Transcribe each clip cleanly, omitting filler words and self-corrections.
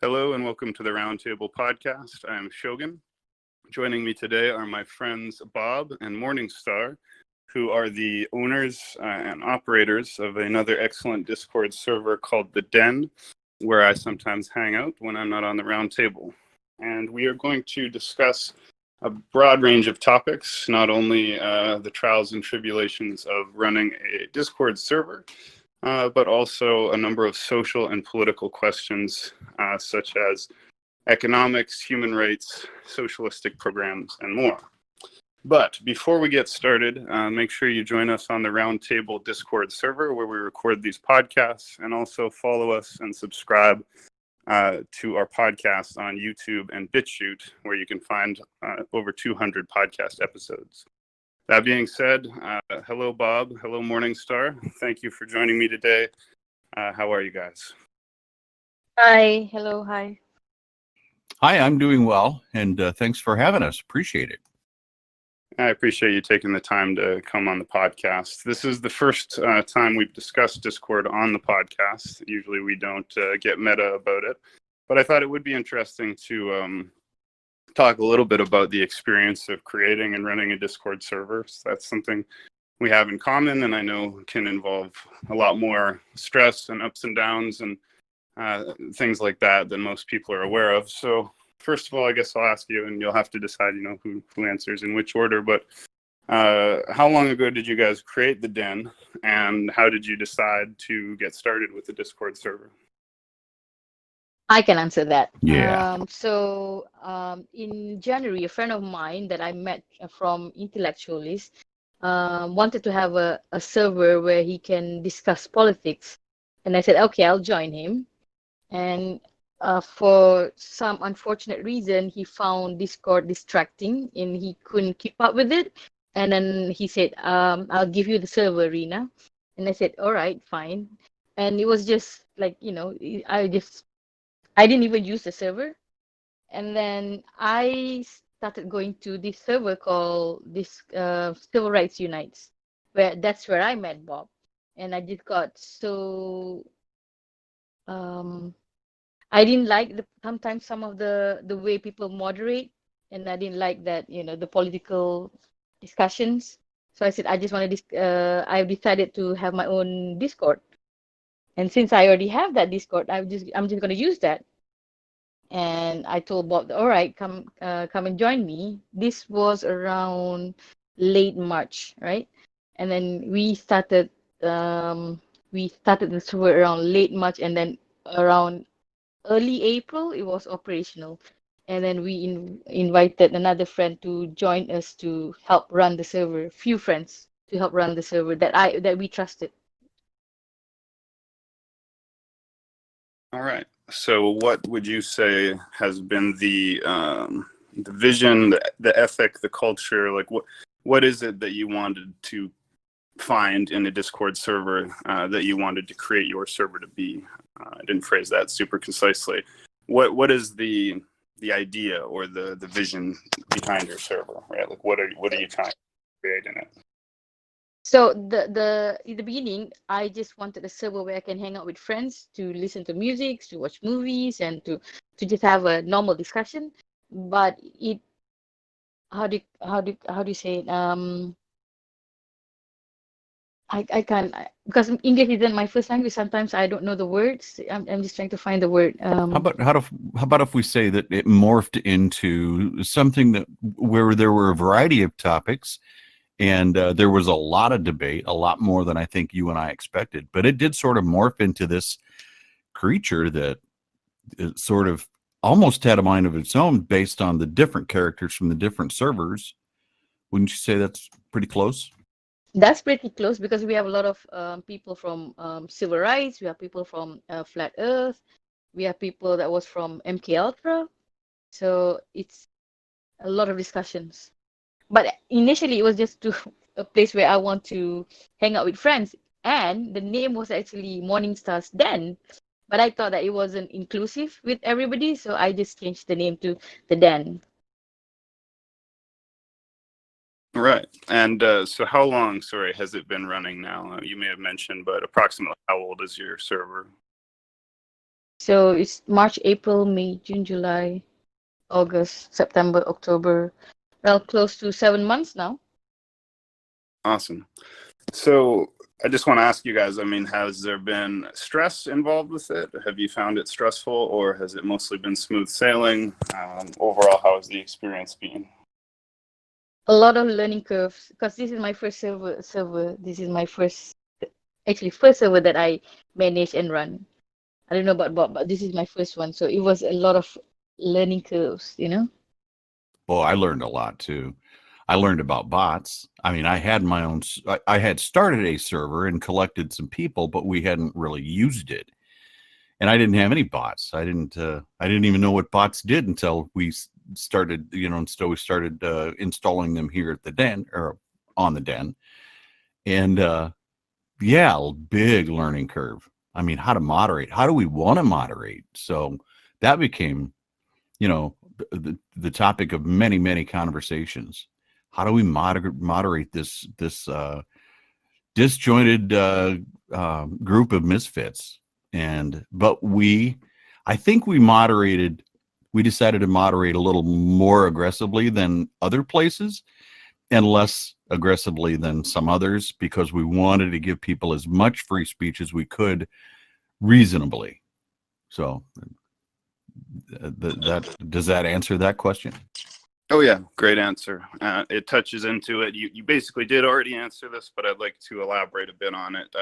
Hello and welcome to the Roundtable Podcast. I am Shogun. Joining me today are my friends Bob and Morningstar, who are the owners and operators of another excellent Discord server called The Den, where I sometimes hang out when I'm not on the Roundtable. And we are going to discuss a broad range of topics, not only the trials and tribulations of running a Discord server, but also a number of social and political questions, such as economics, human rights, socialistic programs, and more. But before we get started, make sure you join us on the Roundtable Discord server where we record these podcasts, and also follow us and subscribe to our podcast on YouTube and BitChute, where you can find over 200 podcast episodes. That being said, hello, Bob. Hello, Morningstar. Thank you for joining me today. How are you guys? Hi. Hello. Hi. Hi, I'm doing well, and thanks for having us. Appreciate it. I appreciate you taking the time to come on the podcast. This is the first time we've discussed Discord on the podcast. Usually we don't get meta about it, but I thought it would be interesting to talk a little bit about the experience of creating and running a Discord server. So that's something we have in common, and I know can involve a lot more stress and ups and downs and things like that than most people are aware of. So first of all, I guess I'll ask you, and you'll have to decide, who answers in which order, but how long ago did you guys create the Den, and how did you decide to get started with the Discord server? I can answer that. Yeah. In January, a friend of mine that I met from Intellectualist wanted to have a server where he can discuss politics. And I said, okay, I'll join him. And for some unfortunate reason, he found Discord distracting and he couldn't keep up with it. And then he said, I'll give you the server, Arena. And I said, all right, fine. And it was just like, I didn't even use the server. And then I started going to this server called Civil Rights Unites, that's where I met Bob. And I just got so I didn't like sometimes some of the way people moderate, and I didn't like that, the political discussions. So I said I just want to I've decided to have my own Discord. And since I already have that Discord, I'm just going to use that. And I told Bob, all right, come and join me. This was around late March, right? And then we started the server around late March, and then around early April it was operational. And then we invited another friend to join us to help run the server. Few friends to help run the server that we trusted. All right. So what would you say has been the vision, the ethic, the culture? Like what is it that you wanted to find in a Discord server that you wanted to create your server to be? I didn't phrase that super concisely. What is the idea or the vision behind your server, right? Like what are you trying to create in it? So in the beginning, I just wanted a server where I can hang out with friends, to listen to music, to watch movies, and to just have a normal discussion. But how do you say it? I can't, because English isn't my first language. Sometimes I don't know the words. I'm just trying to find the word. How about if we say that it morphed into something where there were a variety of topics, and there was a lot of debate, a lot more than I think you and I expected. But it did sort of morph into this creature that it sort of almost had a mind of its own based on the different characters from the different servers. Wouldn't you say that's pretty close? That's pretty close, because we have a lot of people from civil rights. We have people from Flat Earth. We have people that was from MK Ultra. So it's a lot of discussions. But initially, it was just a place where I want to hang out with friends. And the name was actually Morningstar's Den. But I thought that it wasn't inclusive with everybody. So I just changed the name to The Den. Right. And so how long, has it been running now? You may have mentioned, but approximately how old is your server? So it's March, April, May, June, July, August, September, October. Well, close to 7 months now. Awesome. So I just want to ask you guys, I mean, has there been stress involved with it? Have you found it stressful, or has it mostly been smooth sailing? Overall, how has the experience been? A lot of learning curves because this is my first server. This is my first server that I manage and run. I don't know about Bob, but this is my first one. So it was a lot of learning curves, you know? Well, I learned a lot too. I learned about bots. I mean, I had my own, I had started a server and collected some people, but we hadn't really used it. And I didn't have any bots. I didn't even know what bots did until we started, until we started installing them here at the den or on the den. And yeah, big learning curve. I mean, how to moderate, how do we want to moderate? So that became, the topic of many, many conversations. How do we moderate this disjointed group of misfits? But I think we decided to moderate a little more aggressively than other places and less aggressively than some others because we wanted to give people as much free speech as we could reasonably. So does that answer that question? Oh yeah, great answer. It touches into it. You basically did already answer this, but I'd like to elaborate a bit on it.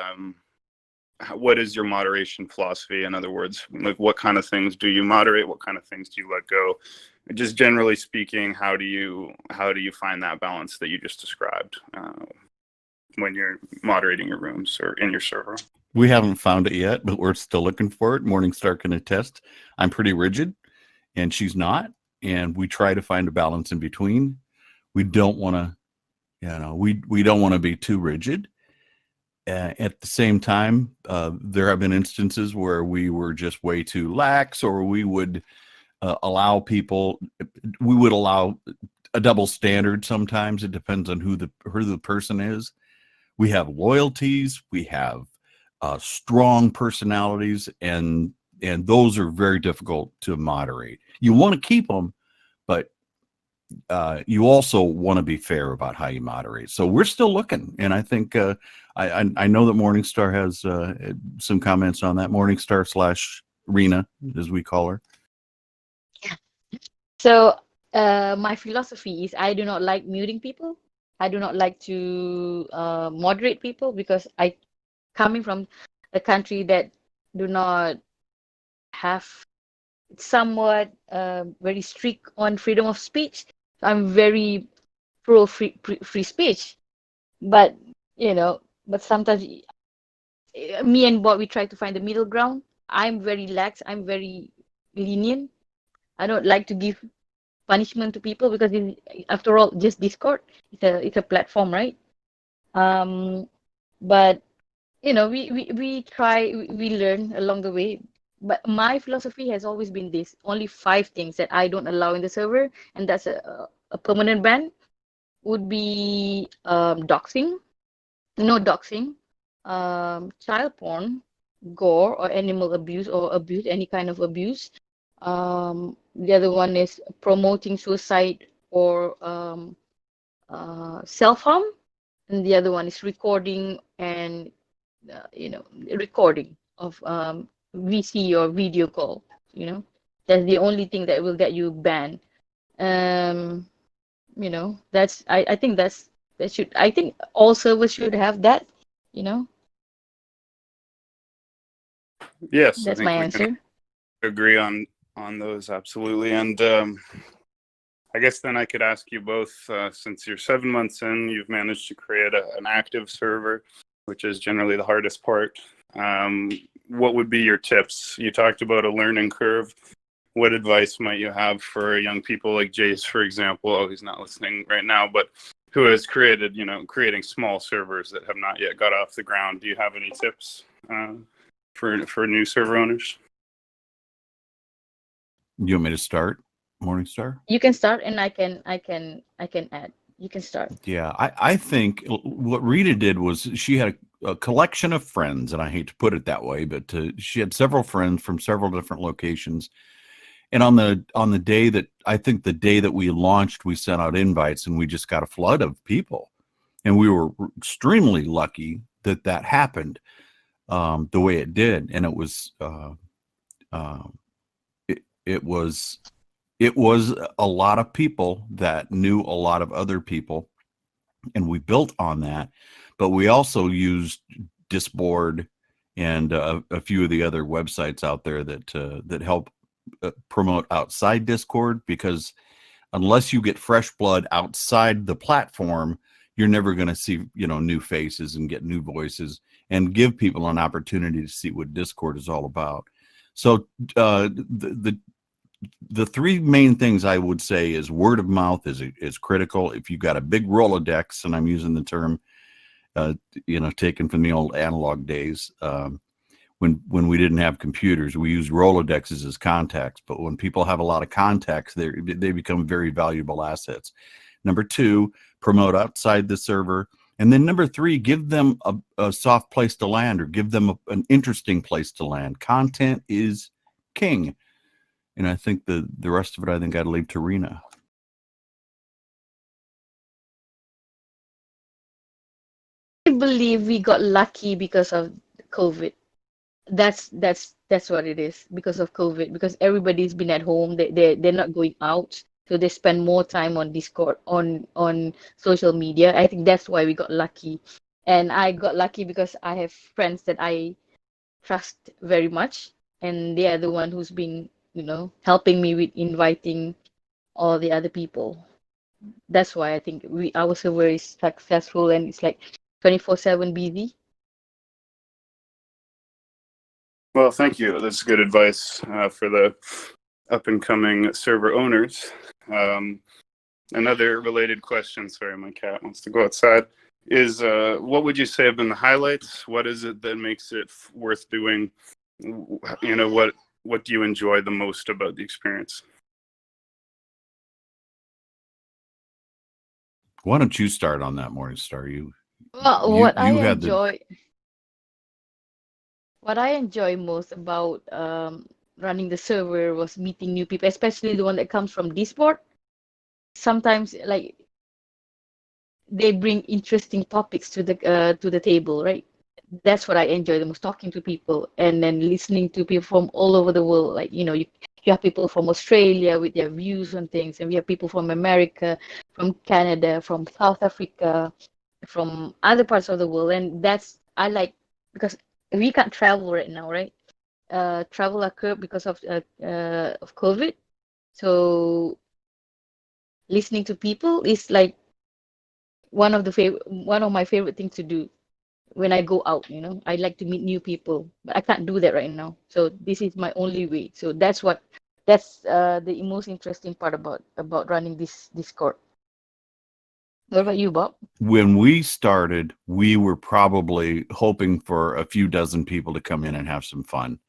What is your moderation philosophy? In other words, like what kind of things do you moderate? What kind of things do you let go? Just generally speaking, how do you find that balance that you just described when you're moderating your rooms or in your server? We haven't found it yet, but we're still looking for it. Morningstar can attest. I'm pretty rigid, and she's not. And we try to find a balance in between. We don't want to, we don't want to be too rigid. At the same time, there have been instances where we were just way too lax, or we would allow a double standard. Sometimes it depends on who the person is. We have loyalties, we have strong personalities, and those are very difficult to moderate. You want to keep them, but you also want to be fair about how you moderate. So we're still looking, and I think I know that Morningstar has some comments on that. Morningstar / Rena, as we call her. So my philosophy is I do not like muting people. I do not like to moderate people because I coming from a country that do not have somewhat very strict on freedom of speech. I'm very pro free speech, but but sometimes me and Bob we try to find the middle ground. I'm very lax. I'm very lenient. I don't like to give punishment to people because after all, just Discord. It's a platform, right? But we try, we learn along the way. But my philosophy has always been this: only 5 things that I don't allow in the server, and that's a permanent ban. Would be doxing, no doxing, child porn, gore or animal abuse or abuse, any kind of abuse. The other one is promoting suicide or self-harm, and the other one is recording and recording of VC or video call. That's the only thing that will get you banned. That's I think I think all servers should have that. Yes, I That's think my we can answer. agree on those absolutely. And I guess then I could ask you both, since you're 7 months in, you've managed to create an active server, which is generally the hardest part. What would be your tips? You talked about a learning curve. What advice might you have for young people like Jace, for example? Oh, he's not listening right now, but who has creating small servers that have not yet got off the ground. Do you have any tips for new server owners? You want me to start, Morningstar? You can start, and I can add. You can start. Yeah, I think what Rita did was she had a collection of friends, and I hate to put it that way, but she had several friends from several different locations. And on the day that, I think the day that we launched, we sent out invites, and we just got a flood of people, and we were extremely lucky that that happened the way it did. And it was it was a lot of people that knew a lot of other people, and we built on that. But we also used Disboard and a few of the other websites out there that help promote outside Discord, because unless you get fresh blood outside the platform, you're never going to see, new faces and get new voices and give people an opportunity to see what Discord is all about. So the three main things I would say is word of mouth is critical. If you've got a big Rolodex, and I'm using the term taken from the old analog days, when we didn't have computers, we used Rolodexes as contacts. But when people have a lot of contacts, they become very valuable assets. Number two, promote outside the server. And then number three, give them a soft place to land, or give them an interesting place to land. Content is king. And I think the rest of it, I think I'd leave to Rena. I believe we got lucky because of COVID. That's what it is, because of COVID, because everybody's been at home. They're not going out, so they spend more time on Discord, on social media. I think that's why we got lucky. And I got lucky because I have friends that I trust very much, and they are the one who's been, helping me with inviting all the other people. That's why I think our server is successful, and it's like 24/7 busy. Well, thank you. That's good advice for the up-and-coming server owners. Another related question, sorry, my cat wants to go outside, is what would you say have been the highlights? What is it that makes it worth doing? What do you enjoy the most about the experience? Why don't you start on that, Morningstar? What I enjoy most about running the server was meeting new people, especially the one that comes from Discord. Sometimes, like, they bring interesting topics to the table, right? That's what I enjoy the most, talking to people and then listening to people from all over the world. Like, you have people from Australia with their views on things, and we have people from America, from Canada, from South Africa, from other parts of the world. And I like, because we can't travel right now, right? Travel occurred because of COVID. So listening to people is like one of my favorite things to do when I go out. I like to meet new people, but I can't do that right now. So this is my only way. So that's the most interesting part about running this Discord. What about you, Bob? When we started, we were probably hoping for a few dozen people to come in and have some fun.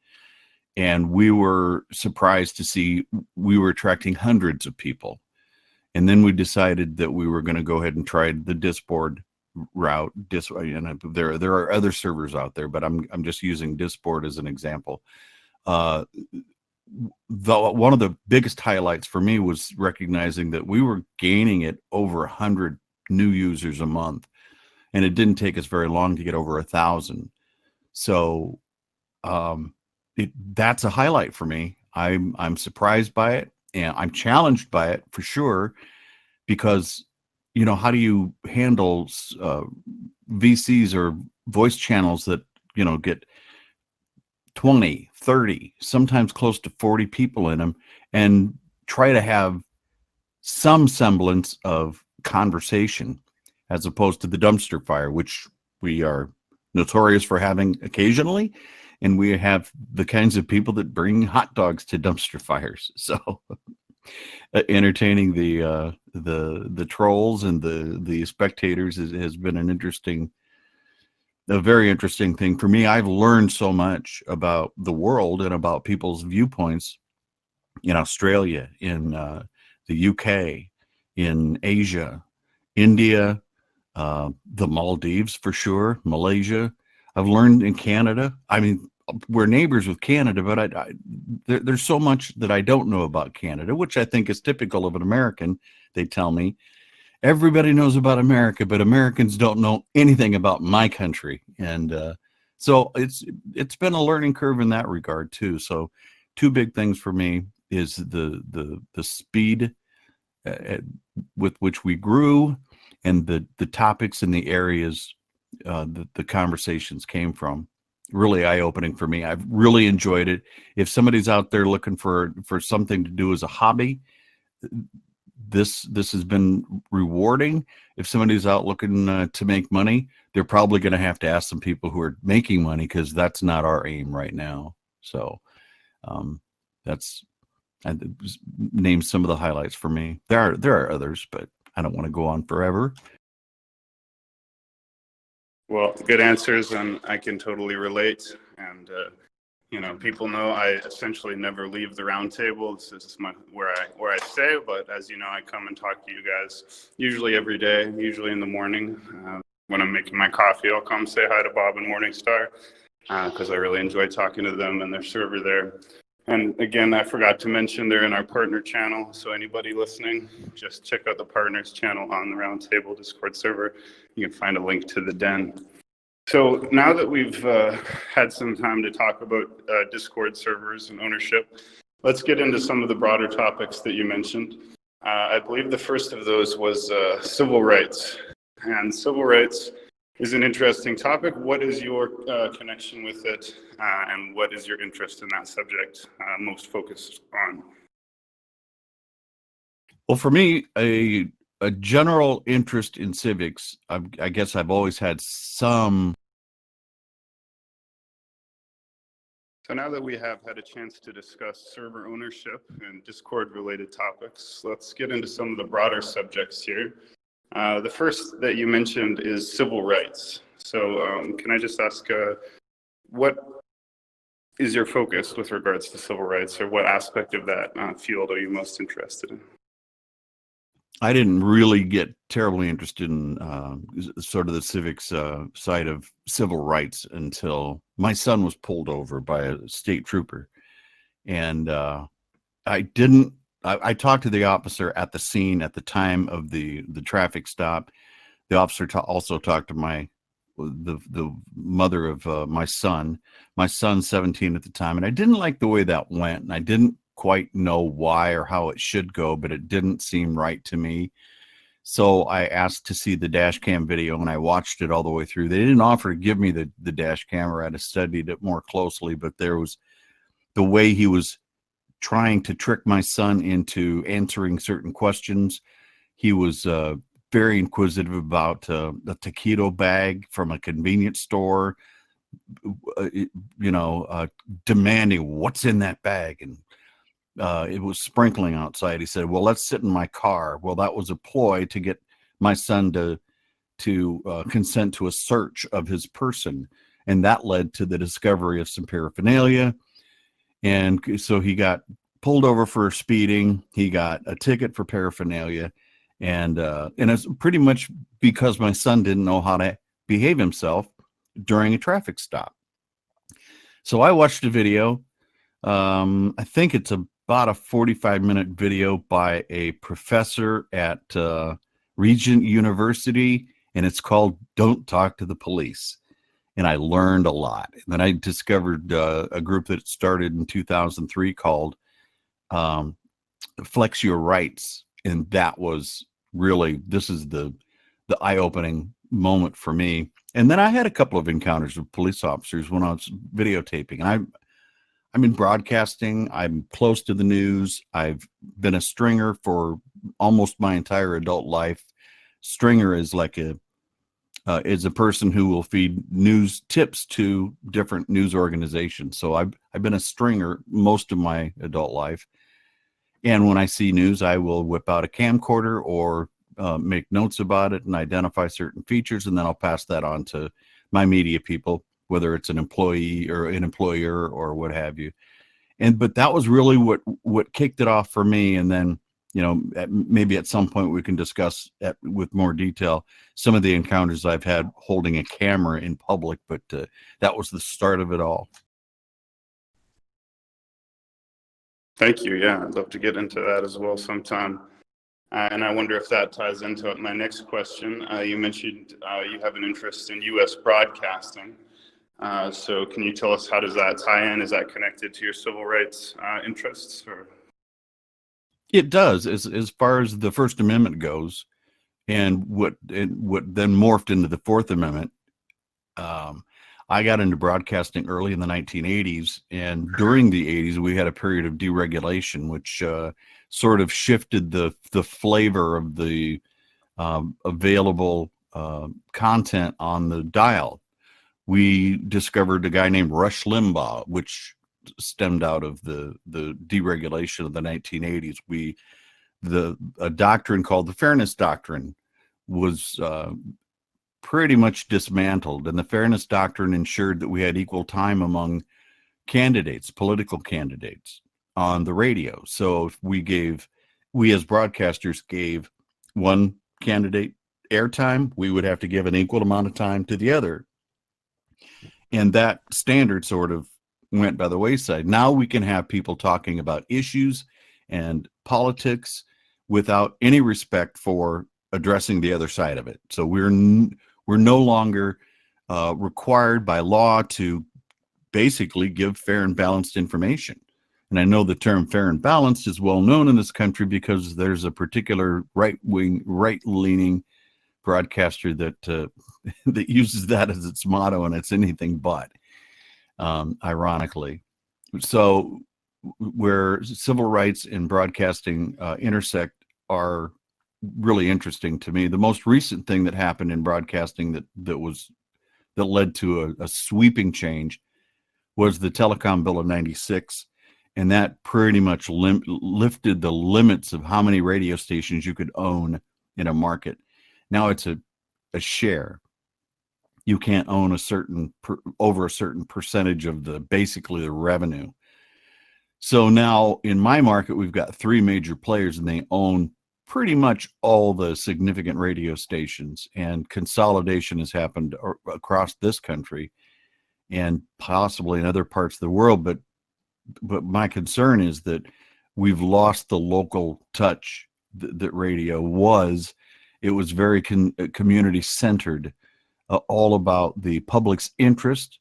And we were surprised to see we were attracting hundreds of people. And then we decided that we were going to go ahead and try the Disboard route. There are other servers out there, but I'm just using Disboard as an example. One of the biggest highlights for me was recognizing that we were gaining at over 100 new users a month, and it didn't take us very long to get over 1,000. So that's a highlight for me. I'm surprised by it, and I'm challenged by it for sure, because how do you handle VCs or voice channels that get 20, 30, sometimes close to 40 people in them, and try to have some semblance of conversation, as opposed to the dumpster fire, which we are notorious for having occasionally. And we have the kinds of people that bring hot dogs to dumpster fires. So entertaining the trolls and the spectators has been a very interesting thing for me. I've learned so much about the world and about people's viewpoints in Australia, in the UK, in Asia, India, the Maldives for sure, Malaysia, I've learned in Canada. I mean, we're neighbors with Canada, but there's so much that I don't know about Canada, which I think is typical of an American. They tell me everybody knows about America, but Americans don't know anything about my country. And so it's been a learning curve in that regard too. So two big things for me is the speed with which we grew, and the topics and the areas that the conversations came from. Really eye-opening for me. I've really enjoyed it. If somebody's out there looking for something to do as a hobby, this has been rewarding. If somebody's out looking to make money, they're probably going to have to ask some people who are making money, because that's not our aim right now. So that's, I named some of the highlights for me. There are others, but I don't want to go on forever. Well, good answers, and I can totally relate. And people know I essentially never leave the roundtable. This is where I stay. But as you know, I come and talk to you guys usually every day, usually in the morning. When I'm making my coffee, I'll come say hi to Bob and Morningstar, because I really enjoy talking to them and their server there. And again, I forgot to mention they're in our partner channel. So anybody listening, just check out the partners channel on the Roundtable Discord server. You can find a link to the den. So now that we've had some time to talk about Discord servers and ownership, let's get into some of the broader topics that you mentioned. I believe the first of those was civil rights. And civil rights is an interesting topic. What is your connection with it, and what is your interest in that subject most focused on? Well, for me, a general interest in civics, I guess I've always had some. So now that we have had a chance to discuss server ownership and Discord related topics, let's get into some of the broader subjects here. The first that you mentioned is civil rights. So can I just ask, what is your focus with regards to civil rights, or what aspect of that field are you most interested in? I didn't really get terribly interested in sort of the civics side of civil rights until my son was pulled over by a state trooper. And I talked to the officer at the scene at the time of the traffic stop. The officer also talked to the mother of my son. My son's 17 at the time, and I didn't like the way that went, and I didn't quite know why or how it should go, but it didn't seem right to me. So I asked to see the dash cam video, and I watched it all the way through. They didn't offer to give me the dash camera. I'd have studied it more closely, but there was the way he was trying to trick my son into answering certain questions. He was very inquisitive about a taquito bag from a convenience store, demanding what's in that bag. And it was sprinkling outside. He said, well, let's sit in my car. Well, that was a ploy to get my son to consent to a search of his person. And that led to the discovery of some paraphernalia. And so he got pulled over for speeding. He got a ticket for paraphernalia. And it's pretty much because my son didn't know how to behave himself during a traffic stop. So I watched a video. I think it's about a 45-minute video by a professor at Regent University, and it's called Don't Talk to the Police. And I learned a lot. And then I discovered a group that started in 2003 called Flex Your Rights. And that was really, this is the eye-opening moment for me. And then I had a couple of encounters with police officers when I was videotaping. And I'm in broadcasting. I'm close to the news. I've been a stringer for almost my entire adult life. Stringer is like is a person who will feed news tips to different news organizations. So I've been a stringer most of my adult life. And when I see news, I will whip out a camcorder or make notes about it and identify certain features, and then I'll pass that on to my media people, whether it's an employee or an employer or what have you. But that was really what kicked it off for me. And then maybe at some point we can discuss with more detail some of the encounters I've had holding a camera in public, but that was the start of it all. Thank you. Yeah, I'd love to get into that as well sometime. And I wonder if that ties into my next question. You mentioned you have an interest in U.S. broadcasting. So can you tell us, how does that tie in? Is that connected to your civil rights interests? Or? It does, as far as the First Amendment goes, and what then morphed into the Fourth Amendment. I got into broadcasting early in the 1980s, and during the 80s, we had a period of deregulation, which sort of shifted the flavor of the available content on the dial. We discovered a guy named Rush Limbaugh, which stemmed out of the deregulation of the 1980s. A doctrine called the Fairness Doctrine was pretty much dismantled, and the Fairness Doctrine ensured that we had equal time among candidates, political candidates, on the radio. So if we as broadcasters gave one candidate airtime, we would have to give an equal amount of time to the other. And that standard sort of went by the wayside. Now we can have people talking about issues and politics without any respect for addressing the other side of it. So we're no longer required by law to basically give fair and balanced information. And I know the term fair and balanced is well known in this country because there's a particular right-leaning broadcaster that that uses that as its motto, and it's anything but, ironically. So where civil rights and broadcasting intersect are really interesting to me. The most recent thing that happened in broadcasting that led to a sweeping change was the Telecom Bill of '96, and that pretty much lifted the limits of how many radio stations you could own in a market. Now it's a share. You can't own over a certain percentage of basically the revenue. So now in my market, we've got three major players, and they own pretty much all the significant radio stations, and consolidation has happened across this country and possibly in other parts of the world. But my concern is that we've lost the local touch that radio was. It was very community centered, all about the public's interest,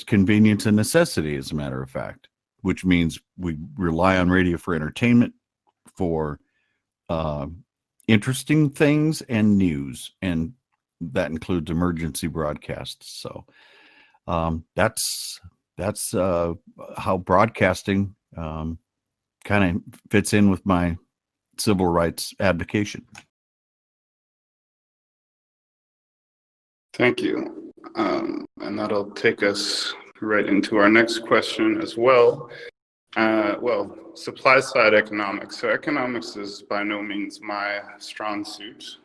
convenience, and necessity, as a matter of fact, which means we rely on radio for entertainment, for interesting things, and news, and that includes emergency broadcasts. So that's how broadcasting kind of fits in with my civil rights advocation. Thank you. And that'll take us right into our next question as well. Supply side economics. So economics is by no means my strong suit.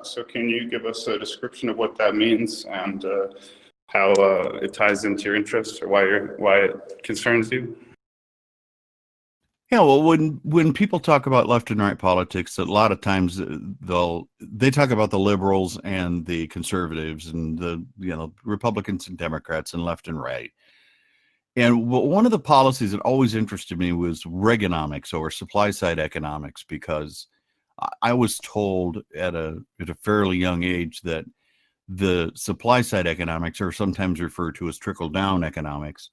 So can you give us a description of what that means and how it ties into your interests, or why it concerns you? Yeah, well, when people talk about left and right politics, a lot of times they talk about the liberals and the conservatives and the Republicans and Democrats and left and right. And one of the policies that always interested me was Reaganomics, or supply side economics, because I was told at a fairly young age that the supply side economics, or sometimes referred to as trickle down economics,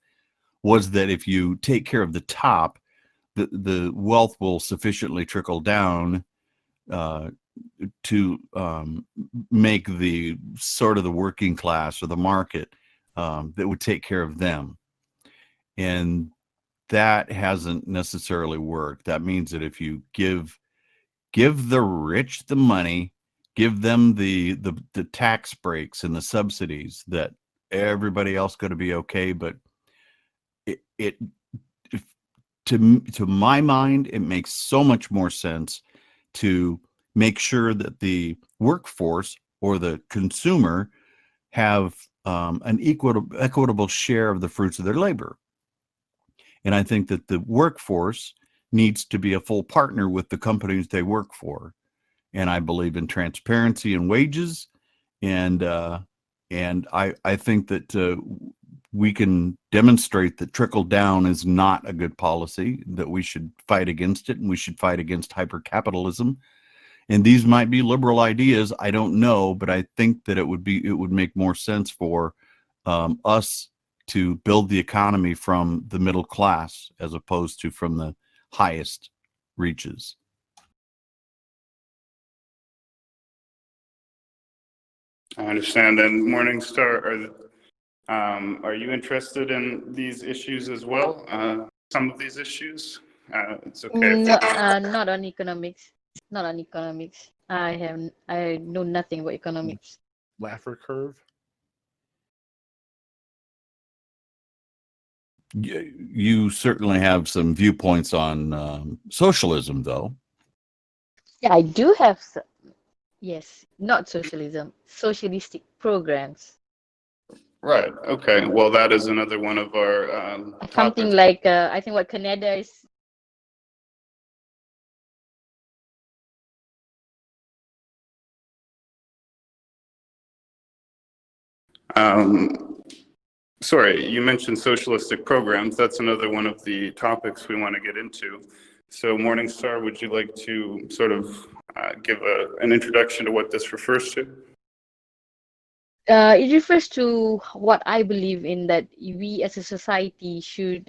was that if you take care of the top, the wealth will sufficiently trickle down to make the sort of the working class or the market that would take care of them. And that hasn't necessarily worked. That means that if you give the rich the money, give them the tax breaks and the subsidies, that everybody else going to be okay. But to my mind, it makes so much more sense to make sure that the workforce or the consumer have an equitable share of the fruits of their labor. And I think that the workforce needs to be a full partner with the companies they work for. And I believe in transparency and wages. And I think that we can demonstrate that trickle down is not a good policy, that we should fight against it, and we should fight against hypercapitalism. And these might be liberal ideas, I don't know, but I think that it would make more sense for us to build the economy from the middle class as opposed to from the highest reaches. I understand. And Morningstar, are you interested in these issues as well? Some of these issues? It's okay. No, not on economics. Not on economics. I know nothing about economics. Laffer curve. You certainly have some viewpoints on socialism, though. Yeah, I do have some. Yes, not socialism, socialistic programs. Right. Okay. Well, that is another one of our Something topics. like I think what Canada is. Sorry, you mentioned socialistic programs. That's another one of the topics we want to get into. So, Morningstar, would you like to sort of give an introduction to what this refers to? It refers to what I believe in, that we as a society should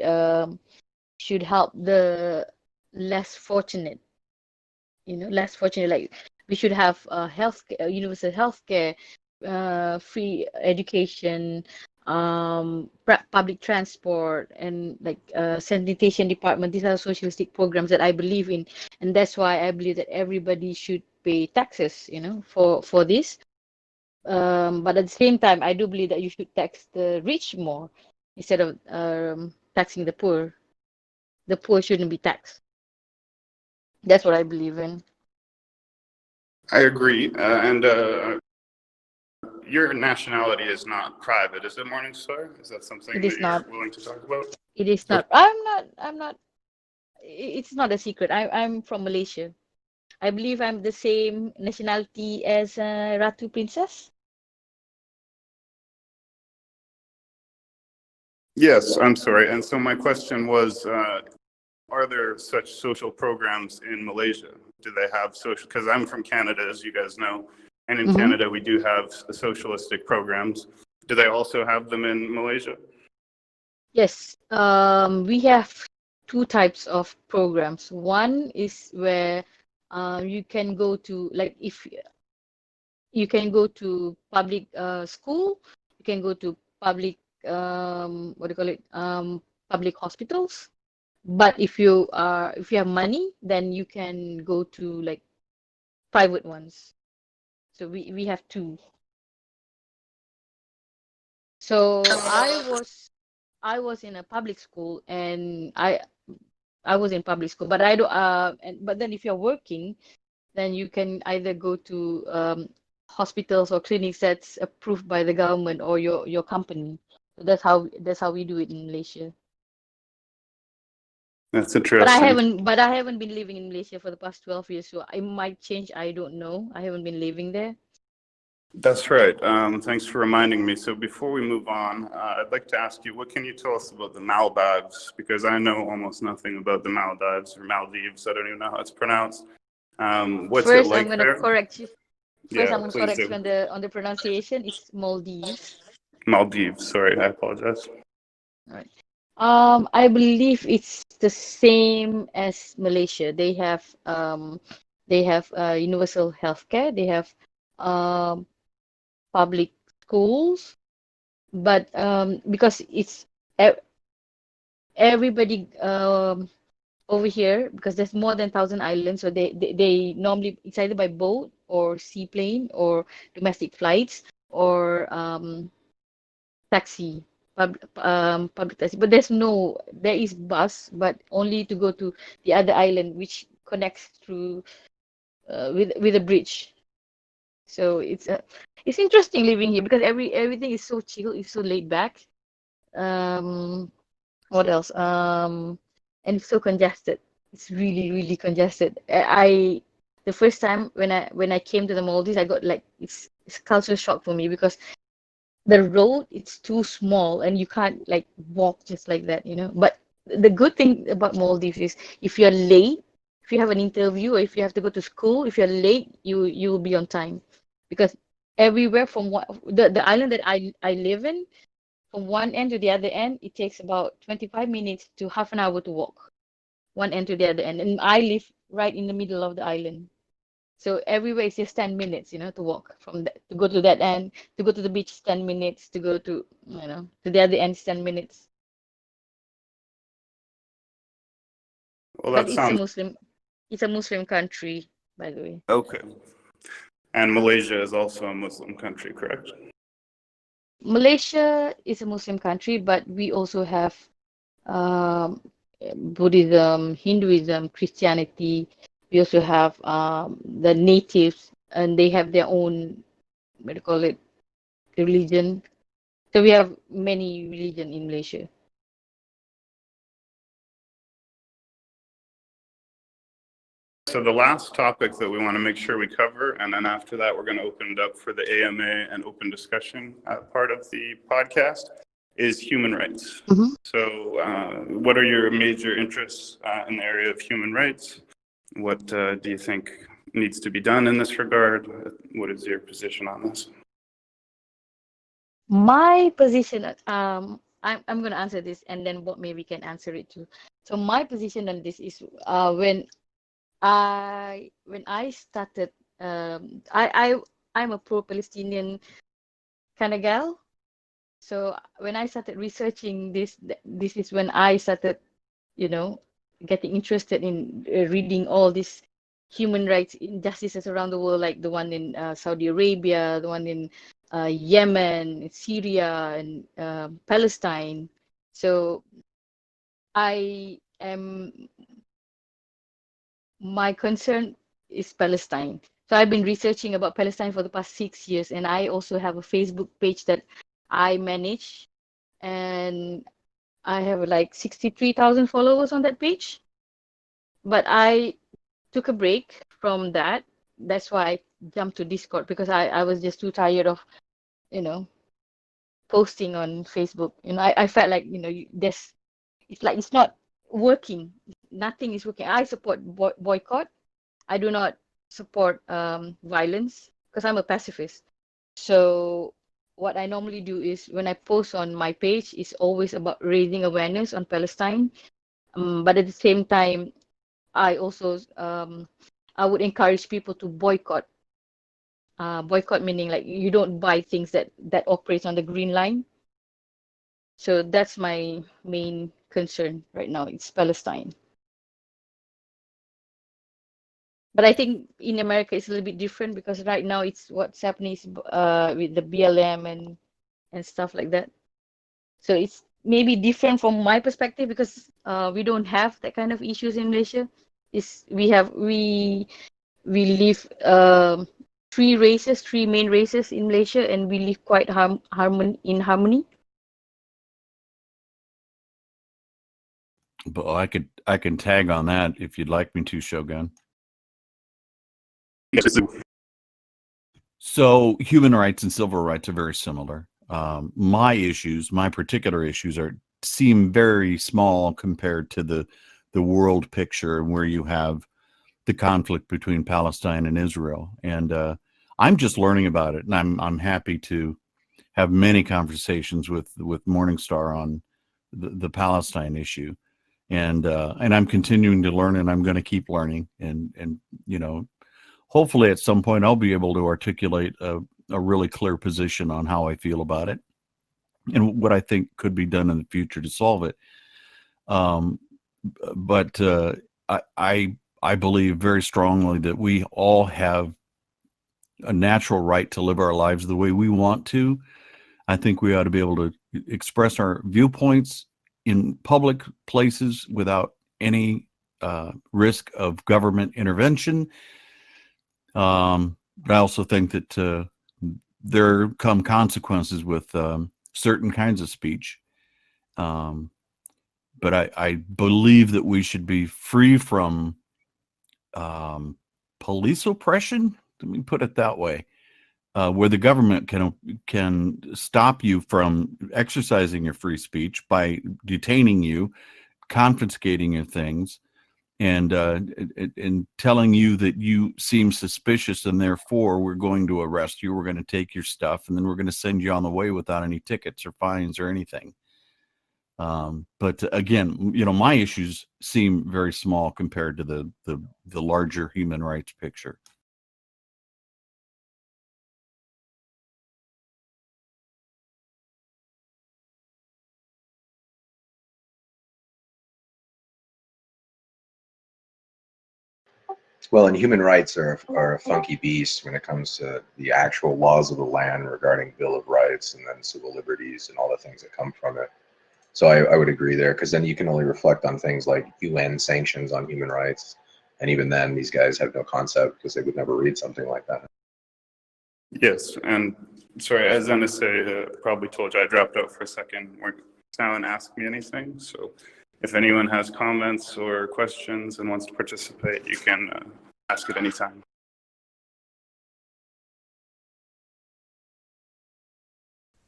help the less fortunate. Less fortunate. Like we should have universal healthcare, free education, public transport, and like sanitation department. These are socialistic programs that I believe in, and that's why I believe that everybody should pay taxes. For this. But at the same time, I do believe that you should tax the rich more instead of taxing the poor. The poor shouldn't be taxed. That's what I believe in. I agree. And your nationality is not private, is it, Morningstar? Is that something It that is you're not. willing to talk about? It is not. I'm not. It's not a secret. I'm from Malaysia. I believe I'm the same nationality as Ratu Princess. Yes, I'm sorry. And so my question was, are there such social programs in Malaysia? Do they have social? Because I'm from Canada, as you guys know, and in Canada we do have socialistic programs. Do they also have them in Malaysia? Yes. We have two types of programs. One is where you can go to, like, if you can go to public school, you can go to public what do you call it, public hospitals. But if you have money, then you can go to like private ones. So we have two. So I was in a public school, and I was in public school, but I don't but then if you're working, then you can either go to hospitals or clinics that's approved by the government or your company. So that's how we do it in Malaysia. That's interesting. But I haven't been living in Malaysia for the past 12 years, so I might change. I don't know. I haven't been living there. That's right. Thanks for reminding me. So before we move on, I'd like to ask you, what can you tell us about the Maldives? Because I know almost nothing about the Maldives or Maldives. I don't even know how it's pronounced. What's it First, like I'm gonna there? correct you. First, Yeah, I'm gonna please correct you do. on the pronunciation. It's Maldives. Maldives. Sorry, I apologize. All right. I believe it's the same as Malaysia. They have universal healthcare. They have um, public schools, but because it's everybody over here, because there's more than 1,000 islands, so they normally, it's either by boat or seaplane or domestic flights or taxi, public taxi. But there is bus, but only to go to the other island, which connects through with a bridge. So it's interesting living here because everything is so chill, it's so laid back. What else? And it's so congested. It's really, really congested. The first time when I came to the Maldives, I got like it's culture shock for me because the road it's too small and you can't like walk just like that, you know. But the good thing about Maldives is if you're late, if you have an interview or if you have to go to school, if you're late, you will be on time because everywhere from the island that I live in, from one end to the other end, it takes about 25 minutes to half an hour to walk one end to the other end. And I live right in the middle of the island. So everywhere is just 10 minutes, you know, to walk from that, to go to that end, to go to the beach, 10 minutes, to go to, you know, to the other end, 10 minutes. Well, But that sounds it's a Muslim country, by the way. okay. And Malaysia is also a Muslim country, correct? Malaysia is a Muslim country, but we also have um, Buddhism, Hinduism, Christianity. We also have the natives, and they have their own, what do you call it, religion. So we have many religion in Malaysia. So the last topic that we want to make sure we cover, and then after that, we're going to open it up for the AMA and open discussion part of the podcast, is human rights. Mm-hmm. So what are your major interests in the area of human rights? What do you think needs to be done in this regard? What is your position on this? My position, I'm going to answer this, and then what maybe can answer it too. So my position on this is when I started, I'm a pro-Palestinian kind of gal. So when I started researching this, this is when I started, you know, getting interested in reading all these human rights injustices around the world, like the one in Saudi Arabia, the one in Yemen, Syria, and Palestine. So I am my concern is Palestine. So I've been researching about Palestine for the past 6 years, and I also have a Facebook page that I manage, and I have like 63,000 followers on that page. But I took a break from that. That's why I jumped to Discord because I was just too tired of, you know, posting on Facebook. You know, I felt like, you know, there's, it's like it's not working. Nothing is working. I support boycott. I do not support violence because I'm a pacifist. So what I normally do is when I post on my page is always about raising awareness on Palestine. But at the same time, I also I would encourage people to boycott. Boycott meaning like you don't buy things that operates on the green line. So that's my main concern right now. It's Palestine. But I think in America it's a little bit different because right now it's what's happening is with the BLM and stuff like that. So it's maybe different from my perspective because we don't have that kind of issues in Malaysia. Is we live three main races in Malaysia, and we live quite in harmony. But I can tag on that if you'd like me to, Shogun. So human rights and civil rights are very similar. My particular issues seem very small compared to the world picture where you have the conflict between Palestine and Israel. And I'm just learning about it, and I'm happy to have many conversations with Morningstar on the Palestine issue. And I'm continuing to learn, and I'm going to keep learning. And you know, hopefully at some point I'll be able to articulate a really clear position on how I feel about it and what I think could be done in the future to solve it. But I believe very strongly that we all have a natural right to live our lives the way we want to. I think we ought to be able to express our viewpoints in public places without any risk of government intervention. But I also think that there come consequences with certain kinds of speech. but I believe that we should be free from police oppression. Let me put it that way, where the government can stop you from exercising your free speech by detaining you, confiscating your things, and telling you that you seem suspicious, and therefore we're going to arrest you, we're going to take your stuff, and then we're going to send you on the way without any tickets or fines or anything. But again, my issues seem very small compared to the larger human rights picture. Well, and human rights are a funky beast when it comes to the actual laws of the land regarding Bill of Rights and then civil liberties and all the things that come from it. So I would agree there, because then you can only reflect on things like UN sanctions on human rights. And even then, these guys have no concept because they would never read something like that. Yes, and sorry, as NSA probably told you, I dropped out for a second. Someone asked me anything, so if anyone has comments or questions and wants to participate, you can ask at any time.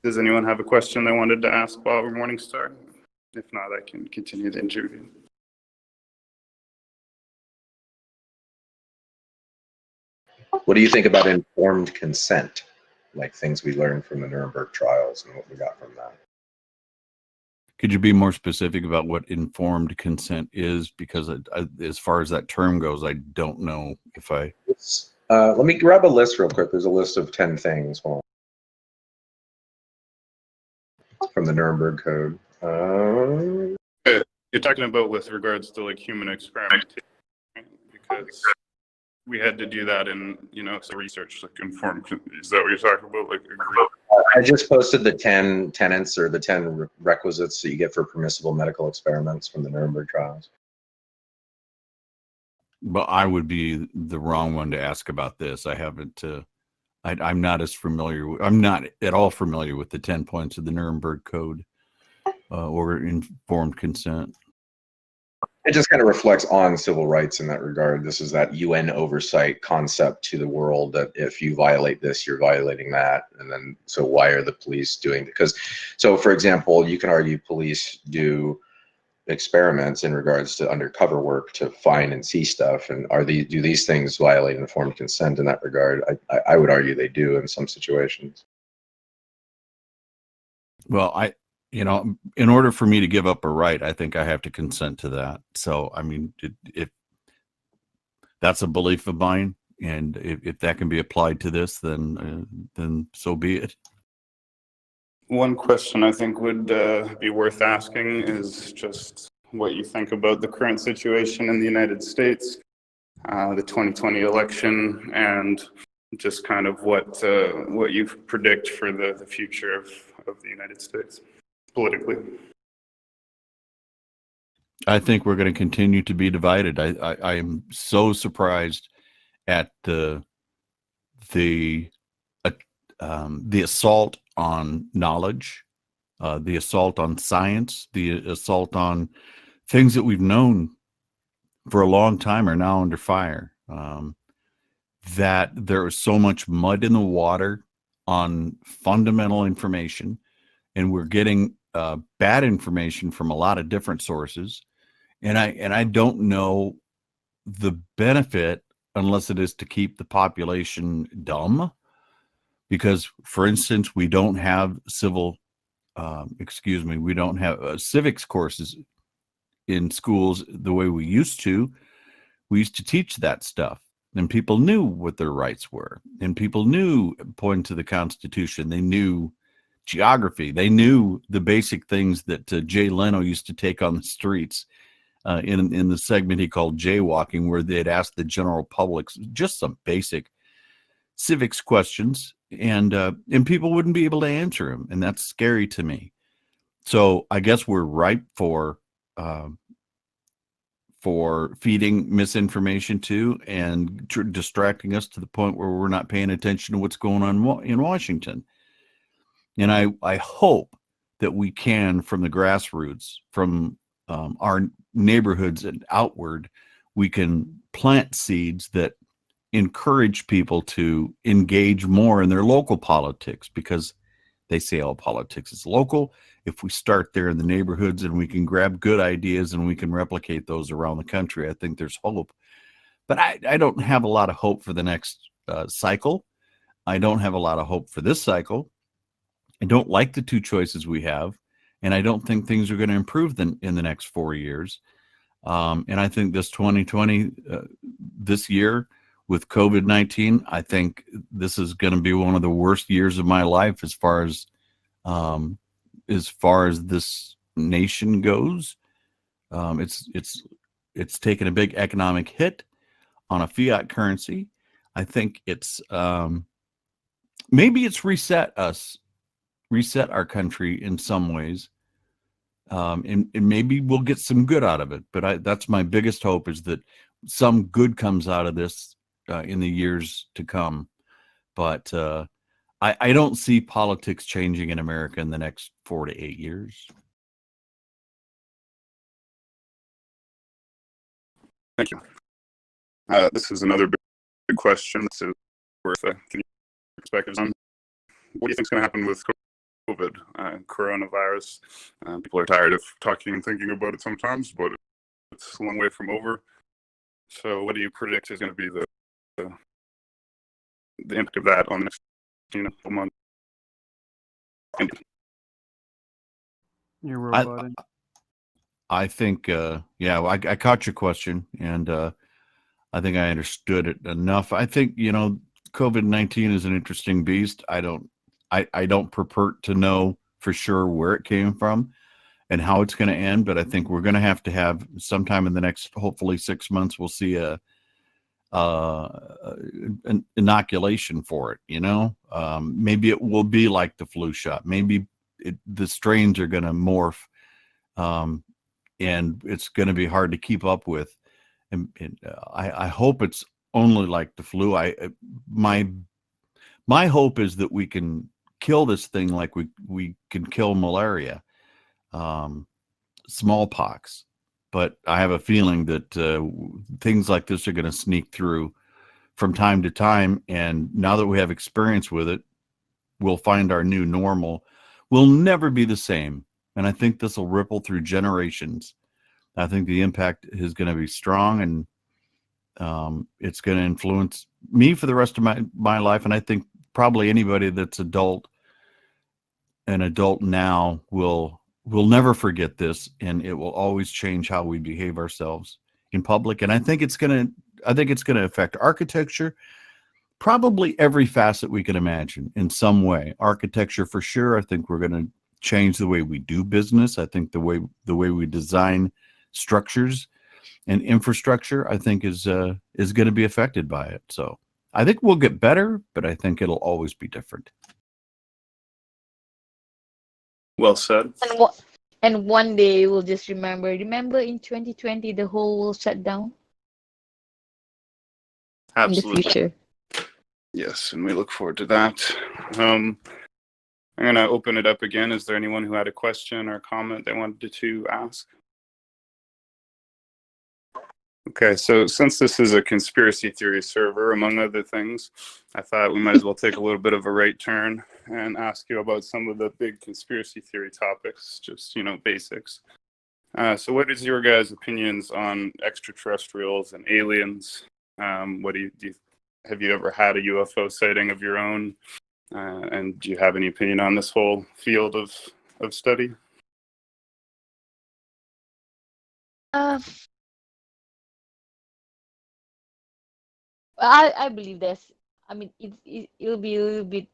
Does anyone have a question they wanted to ask Bob or Morningstar? If not, I can continue the interview. What do you think about informed consent, like things we learned from the Nuremberg trials and what we got from that? Could you be more specific about what informed consent is? Because as far as that term goes, I don't know if I... let me grab a list real quick. There's a list of 10 things. Hold on. From the Nuremberg Code. You're talking about with regards to like human experimentation, right? Because we had to do that in, some research, like informed. Is that what you're talking about? Like, I just posted the 10 tenets or the 10 requisites that you get for permissible medical experiments from the Nuremberg trials. But I would be the wrong one to ask about this. I haven't. I'm not as familiar. I'm not at all familiar with the 10 points of the Nuremberg Code or informed consent. It just kind of reflects on civil rights in that regard. This is that UN oversight concept to the world that if you violate this, you're violating that. And then, so why are the police doing it? Because, so for example, you can argue police do experiments in regards to undercover work to find and see stuff. And do these things violate informed consent in that regard? I would argue they do in some situations. Well, in order for me to give up a right, I think I have to consent to that. So, I mean, if that's a belief of mine, and if that can be applied to this, then so be it. One question I think would be worth asking is just what you think about the current situation in the United States, the 2020 election, and just kind of what you predict for the future of the United States politically. I think we're going to continue to be divided. I am so surprised at the assault on knowledge, the assault on science, the assault on things that we've known for a long time are now under fire. That there is so much mud in the water on fundamental information, and we're getting bad information from a lot of different sources. And I don't know the benefit unless it is to keep the population dumb. Because, for instance, we don't have we don't have civics courses in schools the way we used to. We used to teach that stuff, and people knew what their rights were, and people knew, pointing to the Constitution, they knew geography, they knew the basic things that Jay Leno used to take on the streets in the segment he called Jaywalking, where they'd ask the general public just some basic civics questions, and people wouldn't be able to answer them, and that's scary to me. So I guess we're ripe for feeding misinformation to and distracting us to the point where we're not paying attention to what's going on in Washington. And I hope that we can, from the grassroots, from our neighborhoods and outward, we can plant seeds that encourage people to engage more in their local politics, because they say all politics is local. If we start there in the neighborhoods and we can grab good ideas and we can replicate those around the country, I think there's hope. But I don't have a lot of hope for the next cycle. I don't have a lot of hope for this cycle. I don't like the two choices we have, and I don't think things are going to improve in the next 4 years. And I think this 2020, this year with COVID-19, I think this is going to be one of the worst years of my life as far as this nation goes. It's taken a big economic hit on a fiat currency. I think it's maybe it's reset our country in some ways. And maybe we'll get some good out of it. But that's my biggest hope, is that some good comes out of this in the years to come. But I don't see politics changing in America in the next 4 to 8 years. Thank you. This is another big question. This is worth getting perspectives on. What do you think is going to happen with COVID, coronavirus? People are tired of talking and thinking about it sometimes, but it's a long way from over. So what do you predict is going to be the impact of that on the next month? You're roboting. I think, I caught your question, and I think I understood it enough. I think, COVID-19 is an interesting beast. I don't purport to know for sure where it came from and how it's going to end, but I think we're going to have sometime in the next, hopefully 6 months, we'll see an inoculation for it. Maybe it will be like the flu shot. Maybe the strains are going to morph, and it's going to be hard to keep up with. And I hope it's only like the flu. My hope is that we can kill this thing like we can kill malaria, smallpox. But I have a feeling that things like this are going to sneak through from time to time. And now that we have experience with it, we'll find our new normal. We'll never be the same. And I think this will ripple through generations. I think the impact is going to be strong, and it's going to influence me for the rest of my life. And I think probably anybody that's an adult now will never forget this, and it will always change how we behave ourselves in public. And I think it's going to affect architecture, probably every facet we can imagine in some way. Architecture for sure. I think we're going to change the way we do business. I think the way we design structures and infrastructure, I think is going to be affected by it. So I think we'll get better, but I think it'll always be different. Well said. And one day we'll just remember in 2020 the whole world shut down. Absolutely. In the future. Yes, and we look forward to that. I'm going to open it up again. Is there anyone who had a question or comment they wanted to ask? Okay, so since this is a conspiracy theory server, among other things, I thought we might as well take a little bit of a right turn and ask you about some of the big conspiracy theory topics, just, basics. So what is your guys' opinions on extraterrestrials and aliens? What have you ever had a UFO sighting of your own? And do you have any opinion on this whole field of study? I believe there's. I mean, it'll be a little bit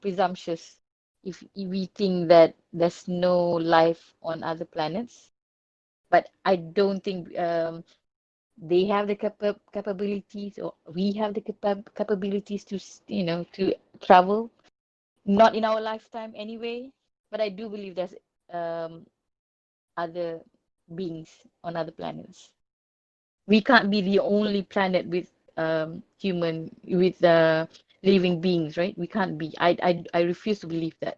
presumptuous if we think that there's no life on other planets. But I don't think they have the capabilities, or we have the capabilities to to travel. Not in our lifetime anyway. But I do believe there's other beings on other planets. We can't be the only planet with living beings, right? We can't be. I refuse to believe that.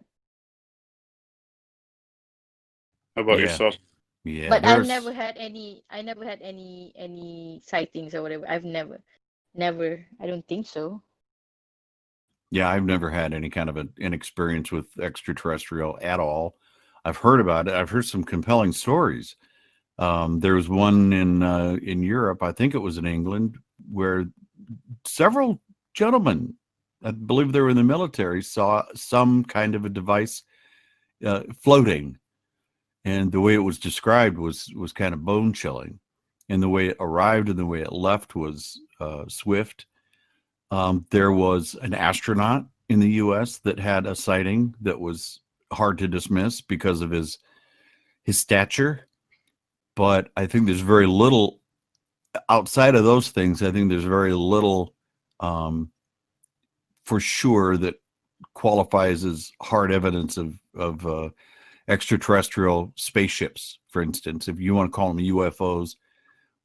How about yourself? Yeah, But I've there's never had any. I never had any sightings or whatever. I've never. I don't think so. yeah, I've never had any kind of an experience with extraterrestrial at all. I've heard about it. I've heard some compelling stories. There was one in Europe, I think it was in England, where several gentlemen, I believe they were in the military, saw some kind of a device floating, and the way it was described was kind of bone chilling, and the way it arrived and the way it left was swift. There was an astronaut in the U.S. that had a sighting that was hard to dismiss because of his stature. But I think there's very little outside of those things. I think there's very little for sure that qualifies as hard evidence of extraterrestrial spaceships. For instance, if you want to call them UFOs,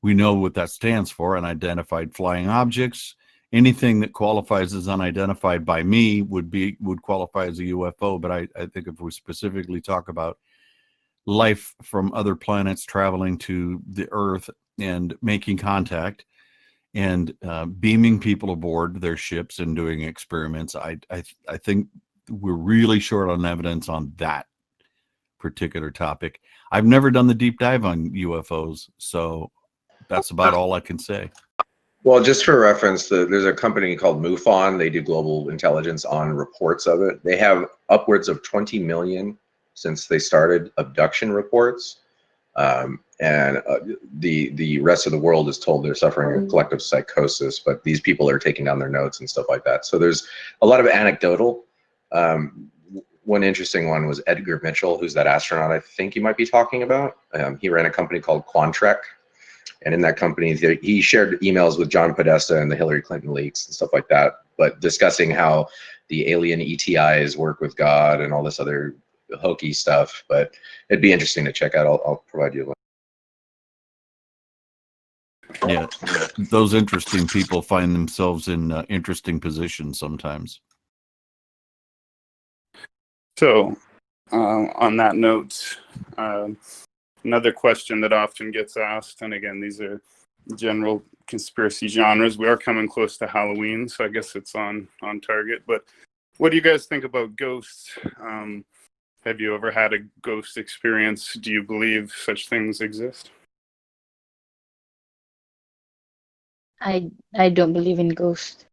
we know what that stands for: unidentified flying objects. Anything that qualifies as unidentified by me would qualify as a UFO. But I think if we specifically talk about life from other planets traveling to the Earth and making contact and beaming people aboard their ships and doing experiments, I think we're really short on evidence on that particular topic. I've never done the deep dive on UFOs, so that's about all I can say. Well, just for reference, there's a company called MUFON. They do global intelligence on reports of it. They have upwards of 20 million since they started abduction reports. And the rest of the world is told they're suffering a collective psychosis, but these people are taking down their notes and stuff like that. So there's a lot of anecdotal. One interesting one was Edgar Mitchell, who's that astronaut I think you might be talking about. He ran a company called Quantrek. And in that company, he shared emails with John Podesta and the Hillary Clinton leaks and stuff like that, but discussing how the alien ETIs work with God and all this other hokey stuff. But it'd be interesting to check out. I'll provide you a link. Yeah, those interesting people find themselves in interesting positions sometimes. So, on that note, another question that often gets asked, and again, these are general conspiracy genres. We are coming close to Halloween, so I guess it's on target. But what do you guys think about ghosts? Have you ever had a ghost experience? Do you believe such things exist? I don't believe in ghosts.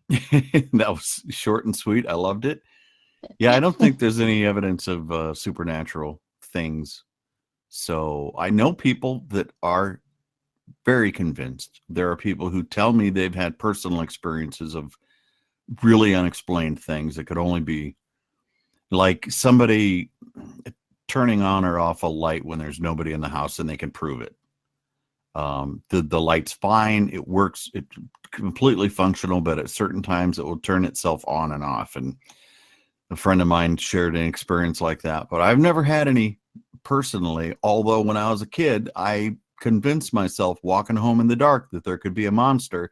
That was short and sweet. I loved it. Yeah, I don't think there's any evidence of supernatural things. So I know people that are very convinced. There are people who tell me they've had personal experiences of really unexplained things that could only be like somebody turning on or off a light when there's nobody in the house and they can prove it. The light's fine. It works. It's completely functional, but at certain times it will turn itself on and off. And a friend of mine shared an experience like that, but I've never had any personally. Although when I was a kid, I convinced myself walking home in the dark that there could be a monster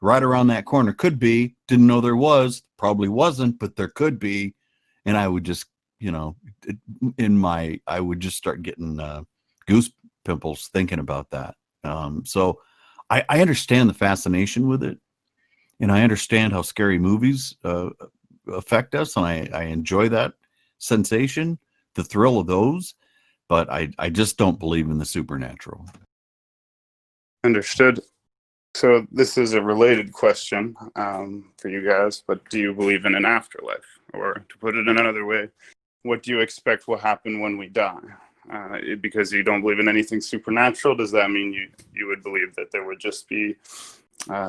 right around that corner. Could be. Didn't know there was. Probably wasn't, but there could be. And I would just, I would just start getting goose pimples thinking about that. So I understand the fascination with it, and I understand how scary movies affect us, and I enjoy that sensation, the thrill of those, but I just don't believe in the supernatural. Understood. So this is a related question for you guys, but do you believe in an afterlife? Or to put it in another way, what do you expect will happen when we die? Because you don't believe in anything supernatural, does that mean you would believe that there would just be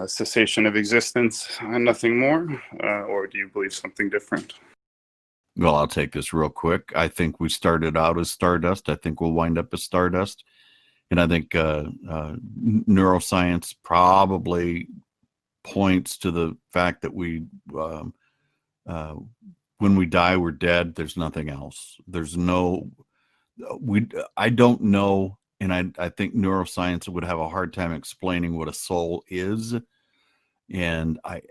cessation of existence and nothing more? Or do you believe something different? Well, I'll take this real quick. I think we started out as stardust. I think we'll wind up as stardust. And I think neuroscience probably points to the fact that when we die, we're dead. There's nothing else. I don't know. And I think neuroscience would have a hard time explaining what a soul is. And I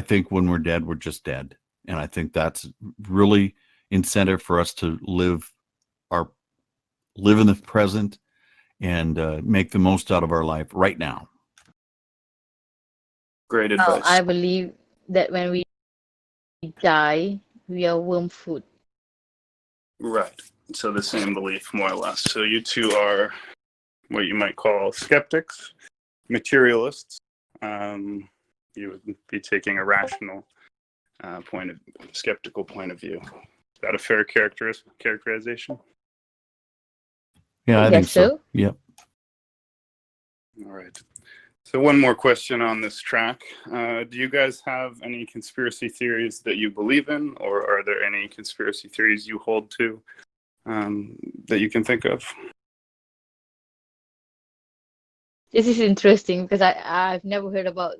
think when we're dead, we're just dead. And I think that's really incentive for us to live live in the present and make the most out of our life right now. Great Well, advice. I believe that when we die, we are worm food. Right. So the same belief, more or less. So you two are what you might call skeptics, materialists. You would be taking a rational skeptical point of view. Is that a fair characterization? Yeah, I think Guess so. so. Yep. All right. So one more question on this track. Do you guys have any conspiracy theories that you believe in, or are there any conspiracy theories you hold to that you can think of? This is interesting because I've never heard about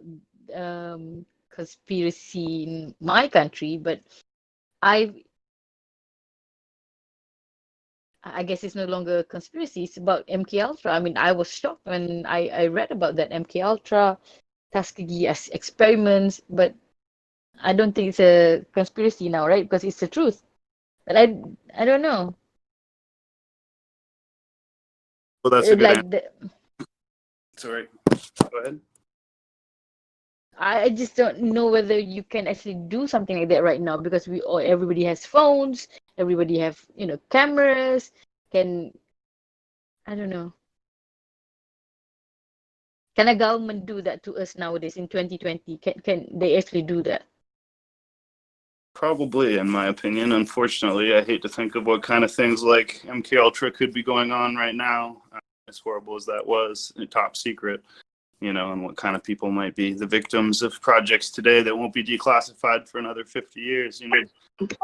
conspiracy in my country, but I guess it's no longer a conspiracy. It's about MK Ultra. I mean, I was shocked when I read about that MK Ultra, Tuskegee experiments, but I don't think it's a conspiracy now, right? Because it's the truth. But I don't know. Well, that's a good answer. Like Sorry. Go ahead. I just don't know whether you can actually do something like that right now because everybody has phones, everybody have cameras. I don't know. Can a government do that to us nowadays in 2020? Can they actually do that? Probably, in my opinion. Unfortunately, I hate to think of what kind of things like MK Ultra could be going on right now. As horrible as that was, top secret, and what kind of people might be the victims of projects today that won't be declassified for another 50 years.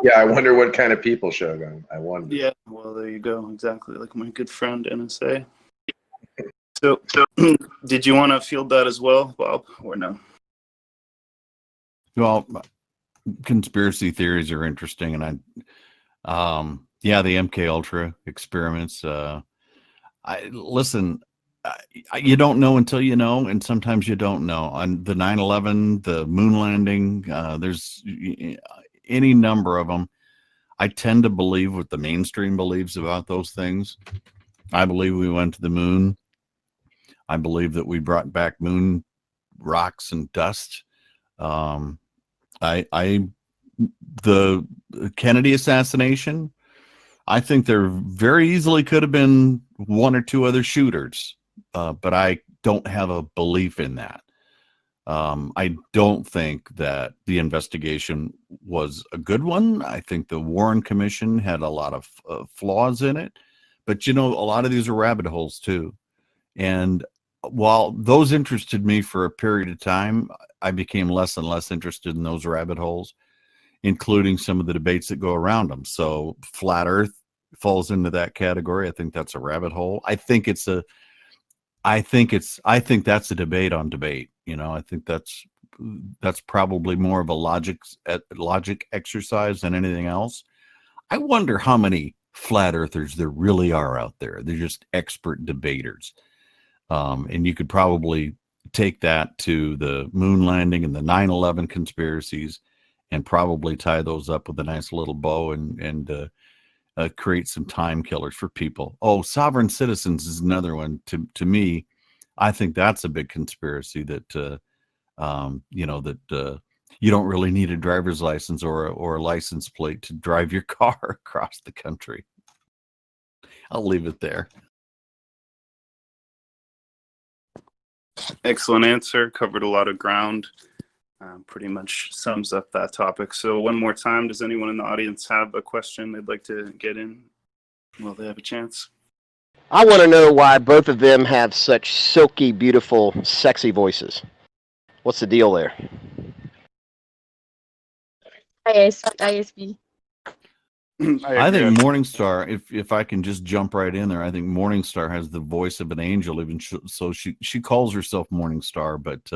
Yeah, I wonder what kind of people, Shogun. I wonder. Yeah, well, there you go. Exactly, like my good friend NSA. So did you want to field that as well, Bob, or no? Well, conspiracy theories are interesting, and yeah, the MK Ultra experiments. You don't know until you know, and sometimes you don't know. On the 9/11, the moon landing, there's any number of them. I tend to believe what the mainstream believes about those things. I believe we went to the moon. I believe that we brought back moon rocks and dust. The Kennedy assassination, I think there very easily could have been one or two other shooters, but I don't have a belief in that. I don't think that the investigation was a good one. I think the Warren Commission had a lot of flaws in it, but a lot of these are rabbit holes too. And while those interested me for a period of time, I became less and less interested in those rabbit holes, including some of the debates that go around them. So flat Earth falls into that category. I think that's a rabbit hole. I think that's a debate on debate. I think that's probably more of a logic exercise than anything else. I wonder how many flat earthers there really are out there. They're just expert debaters. And you could probably take that to the moon landing and the 9/11 conspiracies and probably tie those up with a nice little bow and create some time killers for people. Oh, sovereign citizens is another one. To me, I think that's a big conspiracy that you don't really need a driver's license or a license plate to drive your car across the country. I'll leave it there. Excellent answer. Covered a lot of ground. Pretty much sums up that topic. So one more time, does anyone in the audience have a question they'd like to get in? Well, they have a chance. I want to know why both of them have such silky, beautiful, sexy voices. What's the deal there? ISP. I think Morningstar, if I can just jump right in there, I think Morningstar has the voice of an angel. Even so, she calls herself Morningstar. But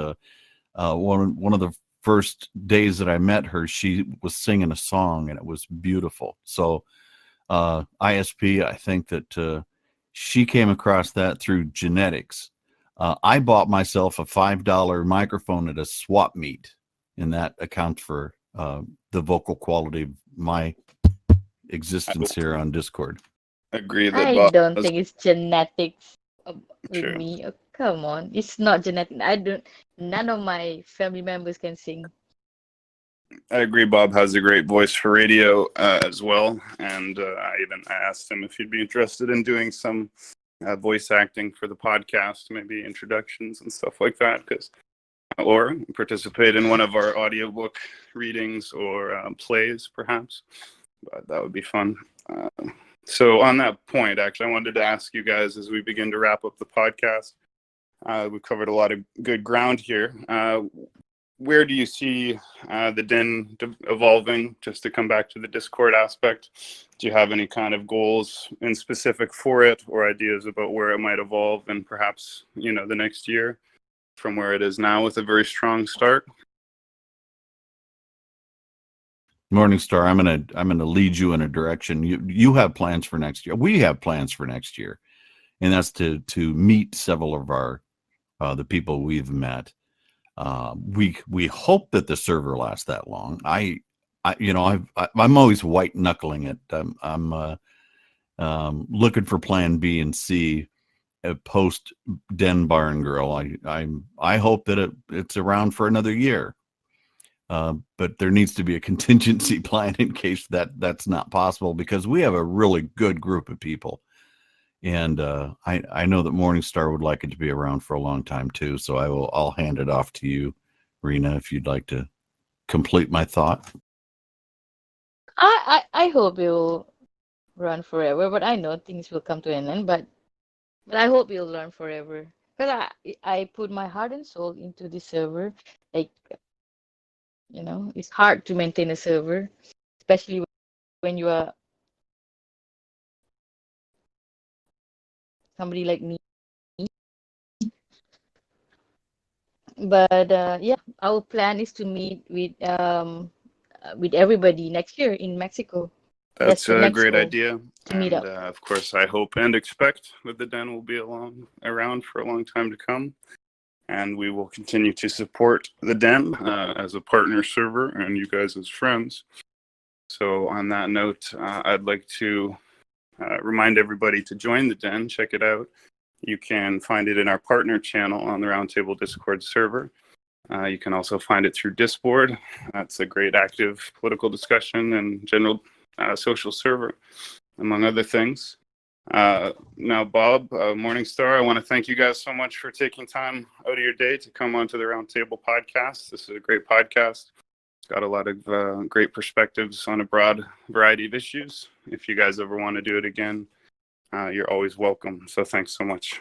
one of the first days that I met her, she was singing a song, and it was beautiful. So ISP, I think that she came across that through genetics. I bought myself a $5 microphone at a swap meet, and that accounts for the vocal quality of my existence here on Discord. agree that I Bob don't has think it's genetics with true. me. Oh, come on, it's not genetic. I don't. None of my family members can sing. I agree. Bob has a great voice for radio as well, and I asked him if he'd be interested in doing some voice acting for the podcast, maybe introductions and stuff like that, or participate in one of our audiobook readings or plays, perhaps. But that would be fun. So on that point, actually, I wanted to ask you guys as we begin to wrap up the podcast. We've covered a lot of good ground here. Where do you see the den evolving? Just to come back to the Discord aspect, do you have any kind of goals in specific for it, or ideas about where it might evolve in perhaps the next year from where it is now with a very strong start? Morningstar, I'm gonna lead you in a direction. You have plans for next year. We have plans for next year, and that's to meet several of our the people we've met. We hope that the server lasts that long. I'm always white knuckling it. I'm looking for plan B and C post Den Barn Girl. I hope that it's around for another year. But there needs to be a contingency plan in case that's not possible, because we have a really good group of people. And I know that Morningstar would like it to be around for a long time too. So I'll hand it off to you, Rena, if you'd like to complete my thought. I hope it will run forever, but I know things will come to an end. But I hope it'll run forever, because I put my heart and soul into the server. Like, it's hard to maintain a server, especially when you are somebody like me. But yeah, our plan is to meet with everybody next year in Mexico. That's That's the a next great goal, idea. to meet And up. of course, I hope and expect that the den will be around for a long time to come. And we will continue to support the den as a partner server and you guys as friends. So on that note, I'd like to remind everybody to join the den, check it out. You can find it in our partner channel on the Roundtable Discord server. You can also find it through Discord. That's a great active political discussion and general social server, among other things. Now, Bob, Morningstar, I want to thank you guys so much for taking time out of your day to come onto the Roundtable podcast. This is a great podcast. It's got a lot of great perspectives on a broad variety of issues. If you guys ever want to do it again, you're always welcome. So thanks so much.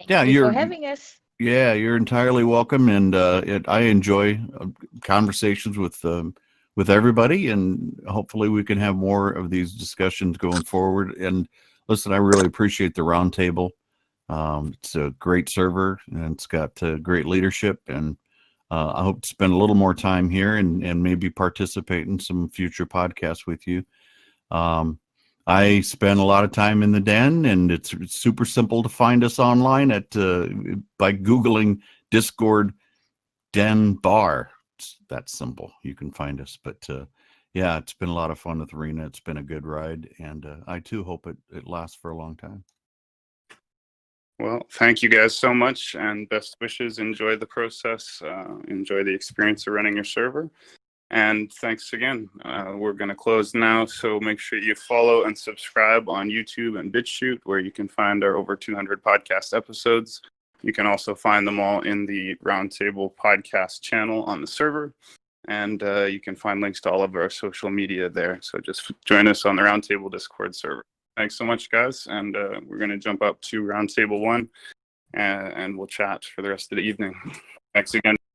Thank you for having us. Yeah, you're entirely welcome. And I enjoy conversations with everybody, and hopefully we can have more of these discussions going forward. And listen, I really appreciate the Roundtable. It's a great server, and it's got great leadership, and I hope to spend a little more time here and maybe participate in some future podcasts with you. I spend a lot of time in the den, and it's super simple to find us online by Googling Discord Den Bar. It's that simple. You can find us. But yeah, it's been a lot of fun with Rena. It's been a good ride, and I too hope it lasts for a long time. Well, thank you guys so much, and best wishes. Enjoy the process. Enjoy the experience of running your server. And thanks again. We're going to close now, so make sure you follow and subscribe on YouTube and BitChute, where you can find our over 200 podcast episodes. You can also find them all in the Roundtable podcast channel on the server. And you can find links to all of our social media there. So just join us on the Roundtable Discord server. Thanks so much, guys. And we're going to jump up to Roundtable 1, and we'll chat for the rest of the evening. Thanks again.